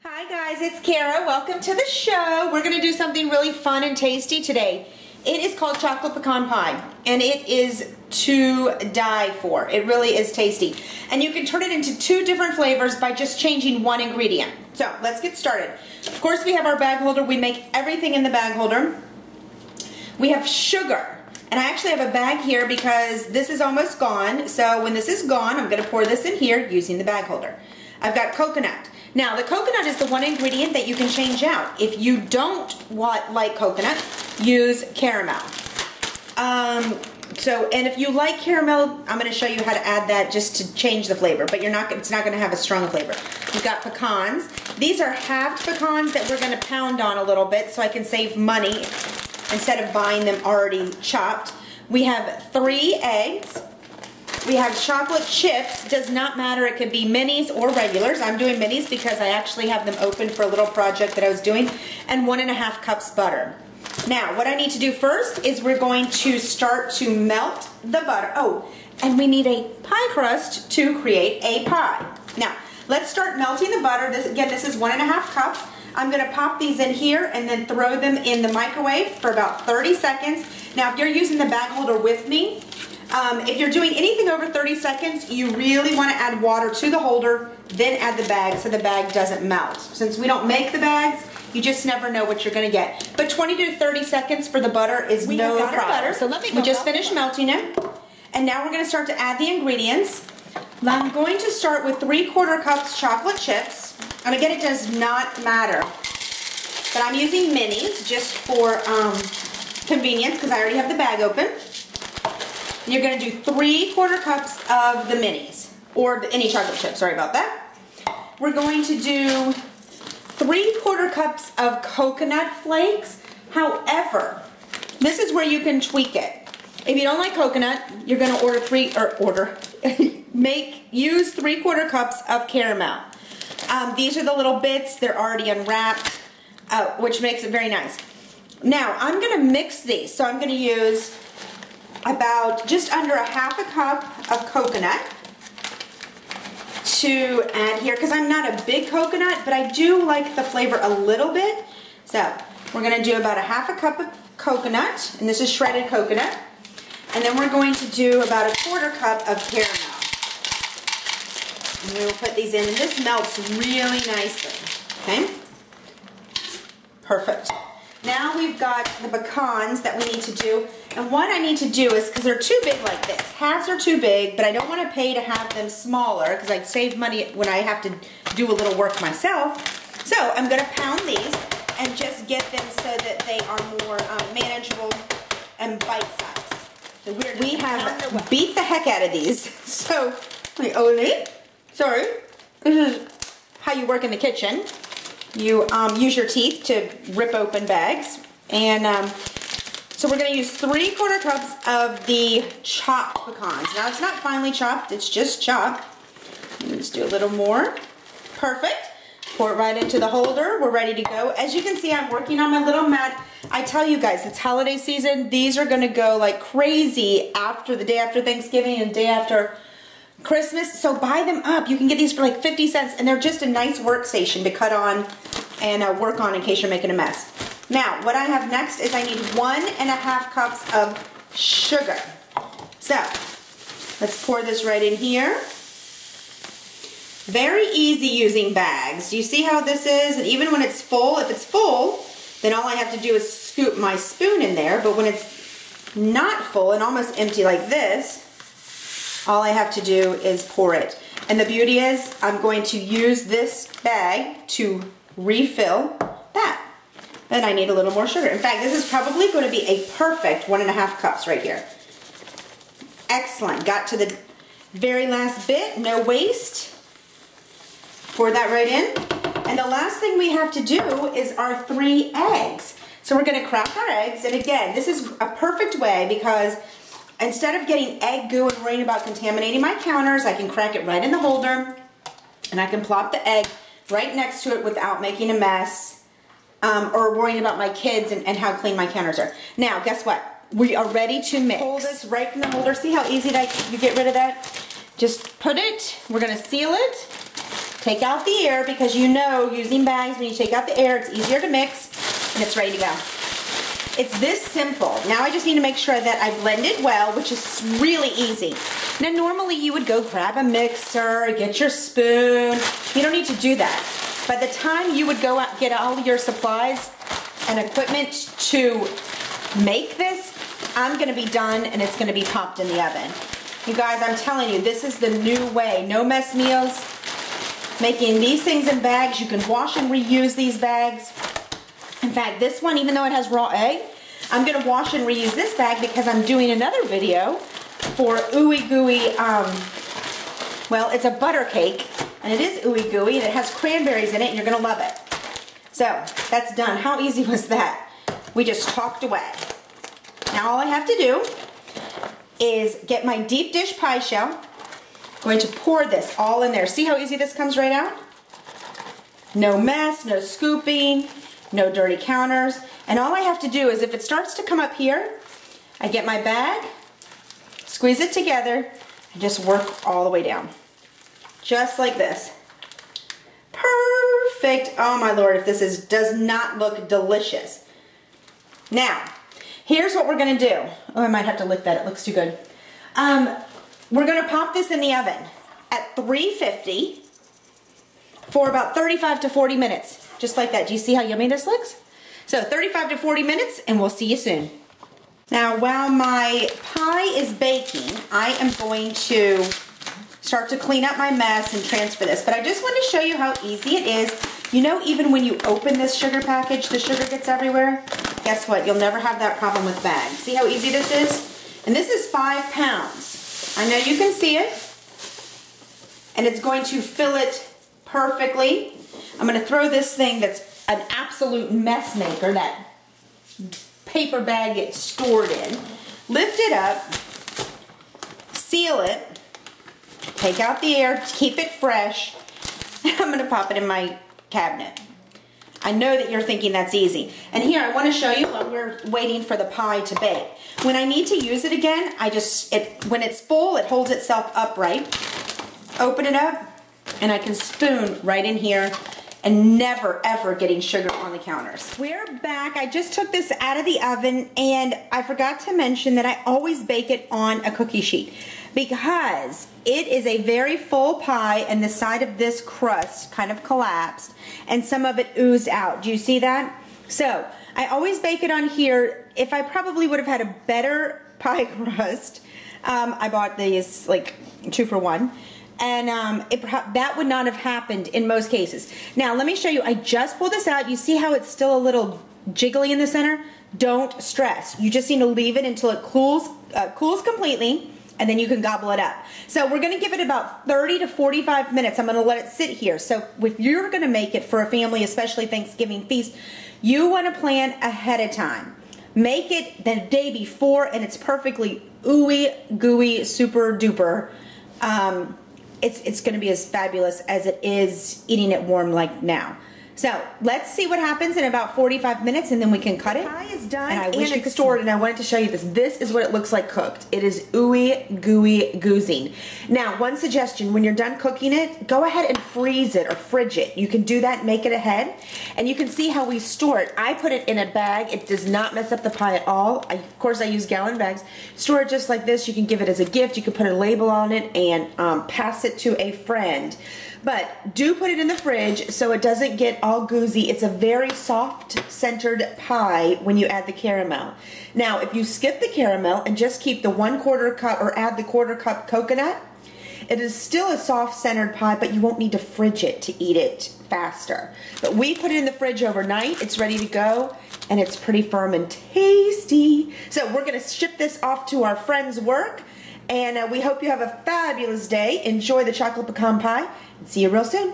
Hi guys, it's Kara. Welcome to the show. We're going to do something really fun and tasty today. It is called chocolate pecan pie, and it is to die for. It really is tasty. And you can turn it into two different flavors by just changing one ingredient. So let's get started. Of course, we have our bag holder. We make everything in the bag holder. We have sugar. And I actually have a bag here because this is almost gone. So when this is gone, I'm going to pour this in here using the bag holder. I've got coconut. Now, the coconut is the one ingredient that you can change out. If you don't like coconut, use caramel. And if you like caramel, I'm going to show you how to add that just to change the flavor, but it's not going to have a strong flavor. We've got pecans. These are halved pecans that we're going to pound on a little bit so I can save money instead of buying them already chopped. We have 3 eggs. We have chocolate chips. Does not matter, it could be minis or regulars. I'm doing minis because I actually have them open for a little project that I was doing. And 1.5 cups butter. Now, what I need to do first is we're going to start to melt the butter. Oh, and we need a pie crust to create a pie. Now, let's start melting the butter. This is 1.5 cups. I'm going to pop these in here and then throw them in the microwave for about 30 seconds. Now, if you're using the bag holder with me, if you're doing anything over 30 seconds, you really want to add water to the holder, then add the bag so the bag doesn't melt. Since we don't make the bags, you just never know what you're going to get. But 20 to 30 seconds for the butter is no problem. Butter, so we just finished melting it. And now we're going to start to add the ingredients. I'm going to start with 3/4 cups chocolate chips. And again, it does not matter. But I'm using minis just for convenience because I already have the bag open. You're going to do 3/4 cups of the minis, or any chocolate chips, sorry about that. We're going to do 3/4 cups of coconut flakes. However, this is where you can tweak it. If you don't like coconut, you're going to use 3/4 cups of caramel. These are the little bits, they're already unwrapped, which makes it very nice. Now, I'm going to mix these, so I'm going to use about just under 1/2 cup of coconut to add here, because I'm not a big coconut, but I do like the flavor a little bit. So we're going to do about 1/2 cup of coconut, and this is shredded coconut, and then we're going to do about 1/4 cup of caramel. And we will put these in, and this melts really nicely. Okay, perfect. Now we've got the pecans that we need to do. And what I need to do is, because they're too big like this, halves are too big, but I don't want to pay to have them smaller because I'd save money when I have to do a little work myself. So I'm going to pound these and just get them so that they are more manageable and bite-sized. So we have beat the heck out of these. So, sorry, this is how you work in the kitchen. You use your teeth to rip open bags, and so we're going to use 3/4 cups of the chopped pecans. Now it's not finely chopped, it's just chopped. Let's do a little more. Perfect. Pour it right into the holder. We're ready to go. As you can see, I'm working on my little mat. I tell you guys, it's holiday season. These are going to go like crazy after the day after Thanksgiving and day after Christmas, so buy them up. You can get these for like 50 cents, and they're just a nice workstation to cut on and work on in case you're making a mess. Now, what I have next is I need 1.5 cups of sugar. So, let's pour this right in here. Very easy using bags. Do you see how this is? And even when it's full, if it's full, then all I have to do is scoop my spoon in there, but when it's not full and almost empty like this, all I have to do is pour it. And the beauty is, I'm going to use this bag to refill that. And I need a little more sugar. In fact, this is probably going to be a perfect 1.5 cups right here. Excellent. Got to the very last bit, no waste. Pour that right in. And the last thing we have to do is our 3 eggs. So we're going to crack our eggs. And again, this is a perfect way because instead of getting egg goo and worrying about contaminating my counters, I can crack it right in the holder, and I can plop the egg right next to it without making a mess or worrying about my kids and how clean my counters are. Now, guess what? We are ready to mix. Pull this right from the holder. See how easy you get rid of that? Just put it. We're going to seal it. Take out the air because you know using bags, when you take out the air, it's easier to mix and it's ready to go. It's this simple. Now I just need to make sure that I blend it well, which is really easy. Now normally you would go grab a mixer, get your spoon. You don't need to do that. By the time you would go out, get all your supplies and equipment to make this, I'm gonna be done and it's gonna be popped in the oven. You guys, I'm telling you, this is the new way. No mess meals. Making these things in bags. You can wash and reuse these bags. In fact, this one, even though it has raw egg, I'm gonna wash and reuse this bag because I'm doing another video for ooey gooey, well, it's a butter cake, and it is ooey gooey, and it has cranberries in it, and you're gonna love it. So, that's done. How easy was that? We just talked away. Now all I have to do is get my deep dish pie shell. I'm going to pour this all in there. See how easy this comes right out? No mess, no scooping, no dirty counters. And all I have to do is if it starts to come up here, I get my bag, squeeze it together, and just work all the way down. Just like this. Perfect. Oh my Lord, if this does not look delicious. Now, here's what we're gonna do. Oh, I might have to lick that, it looks too good. We're gonna pop this in the oven at 350 for about 35 to 40 minutes. Just like that. Do you see how yummy this looks? So 35 to 40 minutes and we'll see you soon. Now while my pie is baking, I am going to start to clean up my mess and transfer this. But I just want to show you how easy it is. You know, even when you open this sugar package, the sugar gets everywhere. Guess what? You'll never have that problem with bags. See how easy this is? And this is 5 pounds. I know you can see it. And it's going to fill it perfectly. I'm going to throw this thing that's an absolute mess maker, that paper bag it's stored in. Lift it up, seal it, take out the air, keep it fresh. I'm going to pop it in my cabinet. I know that you're thinking that's easy. And here I want to show you while we're waiting for the pie to bake. When I need to use it again, when it's full, it holds itself upright. Open it up, and I can spoon right in here and never ever getting sugar on the counters. We're back. I just took this out of the oven and I forgot to mention that I always bake it on a cookie sheet because it is a very full pie and the side of this crust kind of collapsed and some of it oozed out. Do you see that? So I always bake it on here. If I probably would have had a better pie crust, I bought these like 2 for 1. And that would not have happened in most cases. Now, let me show you. I just pulled this out. You see how it's still a little jiggly in the center? Don't stress. You just need to leave it until it cools completely, and then you can gobble it up. So we're going to give it about 30 to 45 minutes. I'm going to let it sit here. So if you're going to make it for a family, especially Thanksgiving feast, you want to plan ahead of time. Make it the day before, and it's perfectly ooey, gooey, super duper. It's going to be as fabulous as it is eating it warm like now. So let's see what happens in about 45 minutes and then we can cut it. The pie is done and I wish you could store it, and I wanted to show you this. This is what it looks like cooked. It is ooey, gooey, goozing. Now, one suggestion, when you're done cooking it, go ahead and freeze it or fridge it. You can do that, make it ahead, and you can see how we store it. I put it in a bag. It does not mess up the pie at all. Of course, I use gallon bags. Store it just like this. You can give it as a gift. You can put a label on it and pass it to a friend. But do put it in the fridge so it doesn't get all goozy. It's a very soft centered pie when you add the caramel. Now, if you skip the caramel and just keep the 1/4 cup or add the 1/4 cup coconut, it is still a soft centered pie, but you won't need to fridge it to eat it faster. But we put it in the fridge overnight. It's ready to go and it's pretty firm and tasty. So we're gonna ship this off to our friend's work. And we hope you have a fabulous day. Enjoy the chocolate pecan pie. And see you real soon.